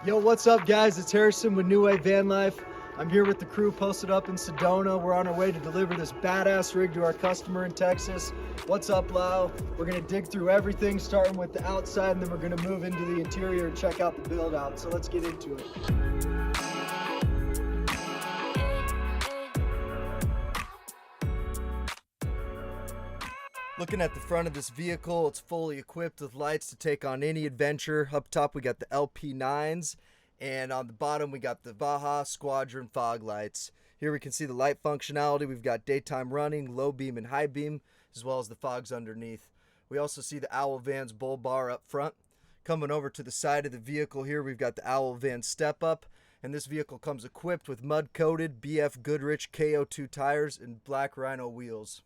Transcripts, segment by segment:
Yo, what's up guys? It's Harrison with New Wave Van Life. I'm here with the crew posted up in Sedona. We're on our way to deliver this badass rig to our customer in Texas. What's up, Lau? We're gonna dig through everything, starting with the outside, and then we're gonna move into the interior and check out the build out. So let's get into it. Looking at the front of this vehicle, it's fully equipped with lights to take on any adventure. Up top we got the LP9s, and on the bottom we got the Baja Squadron fog lights. Here we can see the light functionality. We've got daytime running, low beam and high beam, as well as the fogs underneath. We also see the Owl Van's bull bar up front. Coming over to the side of the vehicle here, we've got the Owl Van step up, and this vehicle comes equipped with mud coated BF Goodrich KO2 tires and black Rhino wheels.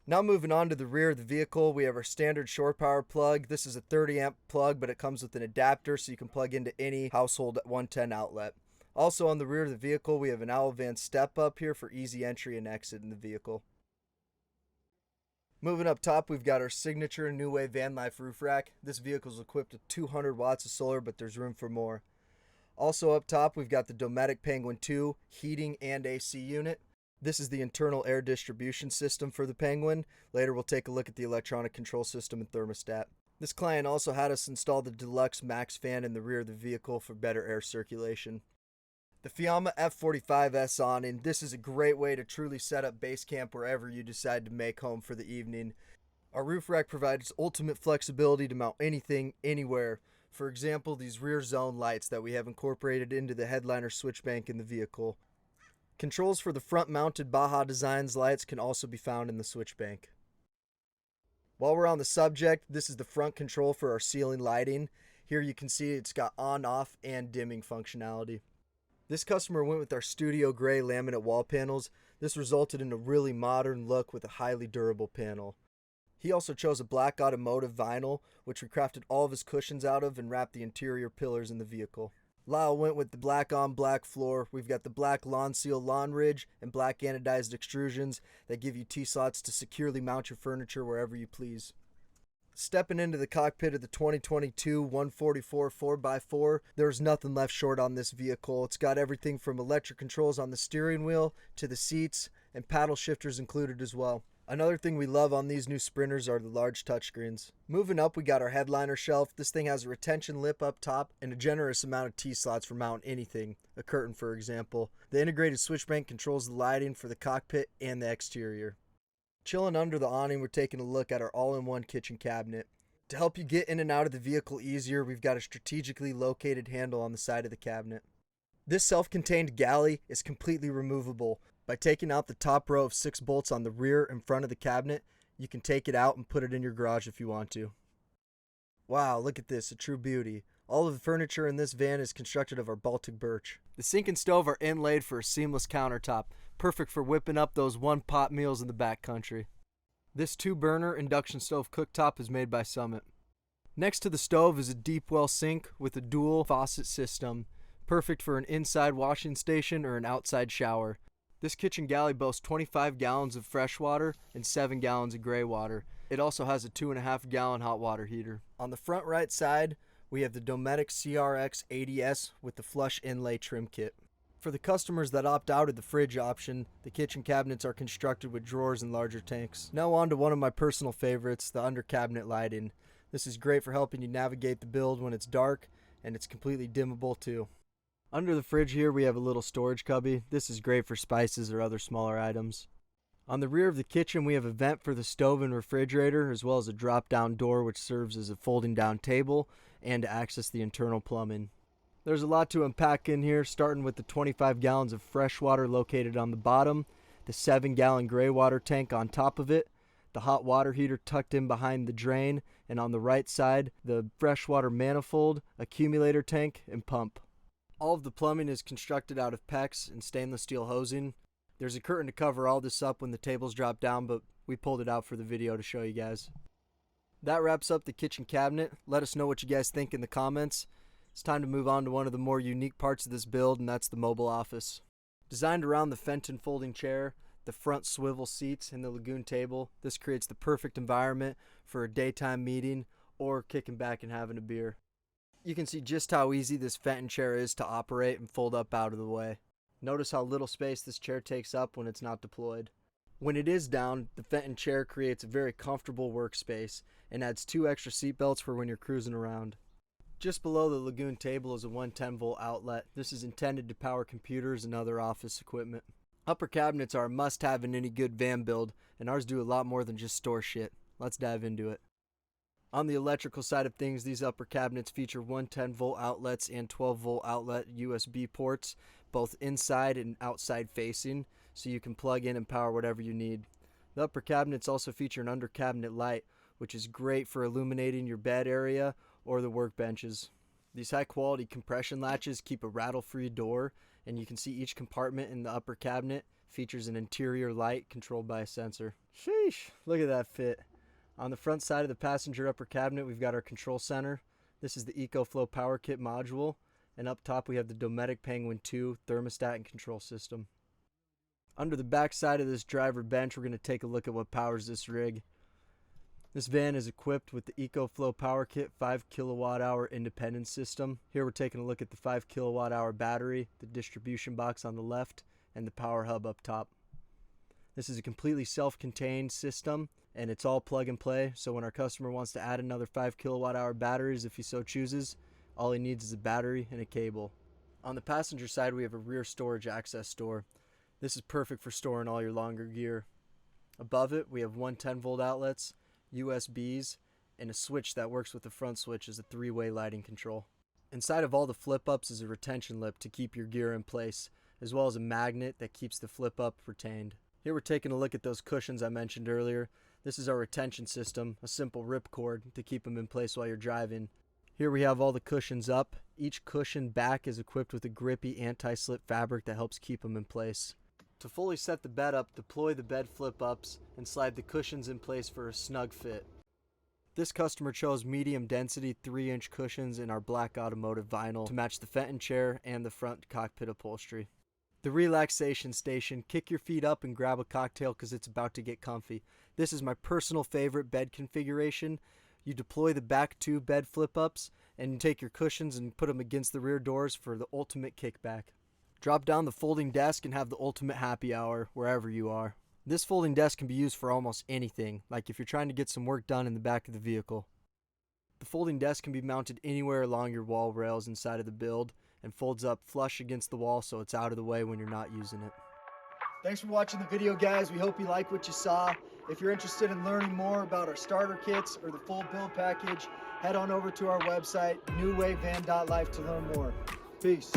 Now moving on to the rear of the vehicle, we have our standard shore power plug. This is a 30 amp plug, but it comes with an adapter so you can plug into any household 110 outlet. Also on the rear of the vehicle, we have an Owl Van step up here for easy entry and exit in the vehicle. Moving up top, we've got our signature New Wave Van Life roof rack. This vehicle is equipped with 200 watts of solar, but there's room for more. Also up top, we've got the Dometic Penguin 2 heating and AC unit. This is the internal air distribution system for the Penguin. Later we'll take a look at the electronic control system and thermostat. This client also had us install the deluxe MaxxFan in the rear of the vehicle for better air circulation. The Fiama F45S awning. This is a great way to truly set up base camp wherever you decide to make home for the evening. Our roof rack provides ultimate flexibility to mount anything, anywhere. For example, these rear zone lights that we have incorporated into the headliner switchbank in the vehicle. Controls for the front-mounted Baja Designs lights can also be found in the switchbank. While we're on the subject, this is the front control for our ceiling lighting. Here you can see it's got on, off, and dimming functionality. This customer went with our studio gray laminate wall panels. This resulted in a really modern look with a highly durable panel. He also chose a black automotive vinyl, which we crafted all of his cushions out of and wrapped the interior pillars in the vehicle. Lyle went with the black on black floor. We've got the black lawn seal lawn ridge and black anodized extrusions that give you T-slots to securely mount your furniture wherever you please. Stepping into the cockpit of the 2022 144 4x4, there's nothing left short on this vehicle. It's got everything from electric controls on the steering wheel to the seats, and paddle shifters included as well. Another thing we love on these new Sprinters are the large touchscreens. Moving up, we got our headliner shelf. This thing has a retention lip up top and a generous amount of T-slots for mounting anything, a curtain for example. The integrated switchbank controls the lighting for the cockpit and the exterior. Chilling under the awning, we're taking a look at our all-in-one kitchen cabinet. To help you get in and out of the vehicle easier, we've got a strategically located handle on the side of the cabinet. This self-contained galley is completely removable. By taking out the top row of 6 bolts on the rear and front of the cabinet, you can take it out and put it in your garage if you want to. Wow, look at this, a true beauty. All of the furniture in this van is constructed of our Baltic birch. The sink and stove are inlaid for a seamless countertop, perfect for whipping up those one-pot meals in the backcountry. This 2-burner induction stove cooktop is made by Summit. Next to the stove is a deep well sink with a dual faucet system, perfect for an inside washing station or an outside shower. This kitchen galley boasts 25 gallons of fresh water and 7 gallons of gray water. It also has a 2.5 gallon hot water heater. On the front right side, we have the Dometic CRX 80S with the flush inlay trim kit. For the customers that opt out of the fridge option, the kitchen cabinets are constructed with drawers and larger tanks. Now on to one of my personal favorites, the under cabinet lighting. This is great for helping you navigate the build when it's dark, and it's completely dimmable too. Under the fridge here we have a little storage cubby. This is great for spices or other smaller items. On the rear of the kitchen we have a vent for the stove and refrigerator, as well as a drop down door which serves as a folding down table and to access the internal plumbing. There's a lot to unpack in here, starting with the 25 gallons of fresh water located on the bottom, the 7 gallon gray water tank on top of it, the hot water heater tucked in behind the drain, and on the right side the freshwater manifold, accumulator tank, and pump. All of the plumbing is constructed out of PEX and stainless steel hosing. There's a curtain to cover all this up when the tables drop down, but we pulled it out for the video to show you guys. That wraps up the kitchen cabinet. Let us know what you guys think in the comments. It's time to move on to one of the more unique parts of this build, and that's the mobile office. Designed around the Fenton folding chair, the front swivel seats, and the Lagoon table, this creates the perfect environment for a daytime meeting or kicking back and having a beer. You can see just how easy this Fenton chair is to operate and fold up out of the way. Notice how little space this chair takes up when it's not deployed. When it is down, the Fenton chair creates a very comfortable workspace and adds 2 extra seat belts for when you're cruising around. Just below the Lagoon table is a 110 volt outlet. This is intended to power computers and other office equipment. Upper cabinets are a must-have in any good van build, and ours do a lot more than just store shit. Let's dive into it. On the electrical side of things, these upper cabinets feature 110 volt outlets and 12 volt outlet USB ports, both inside and outside facing, so you can plug in and power whatever you need. The upper cabinets also feature an under cabinet light, which is great for illuminating your bed area or the workbenches. These high quality compression latches keep a rattle-free door, and you can see each compartment in the upper cabinet features an interior light controlled by a sensor. Sheesh, look at that fit. On the front side of the passenger upper cabinet, we've got our control center. This is the EcoFlow Power Kit module, and up top we have the Dometic Penguin 2 thermostat and control system. Under the back side of this driver bench, we're going to take a look at what powers this rig. This van is equipped with the EcoFlow Power Kit 5 kilowatt hour independent system. Here we're taking a look at the 5 kilowatt hour battery, the distribution box on the left, and the power hub up top. This is a completely self-contained system, and it's all plug and play, so when our customer wants to add another 5 kilowatt hour batteries if he so chooses, all he needs is a battery and a cable. On the passenger side, we have a rear storage access door. This is perfect for storing all your longer gear. Above it, we have 110 volt outlets, USBs, and a switch that works with the front switch as a 3-way lighting control. Inside of all the flip-ups is a retention lip to keep your gear in place, as well as a magnet that keeps the flip-up retained. Here we're taking a look at those cushions I mentioned earlier. This is our retention system, a simple ripcord to keep them in place while you're driving. Here we have all the cushions up. Each cushion back is equipped with a grippy anti-slip fabric that helps keep them in place. To fully set the bed up, deploy the bed flip-ups and slide the cushions in place for a snug fit. This customer chose medium density 3-inch cushions in our black automotive vinyl to match the Fenton chair and the front cockpit upholstery. The relaxation station, kick your feet up and grab a cocktail because it's about to get comfy. This is my personal favorite bed configuration. You deploy the back 2 bed flip-ups and you take your cushions and put them against the rear doors for the ultimate kickback. Drop down the folding desk and have the ultimate happy hour wherever you are. This folding desk can be used for almost anything, like if you're trying to get some work done in the back of the vehicle. The folding desk can be mounted anywhere along your wall rails inside of the build and folds up flush against the wall so it's out of the way when you're not using it. Thanks for watching the video, guys. We hope you like what you saw. If you're interested in learning more about our starter kits or the full build package, head on over to our website, newwayvan.life, to learn more. Peace.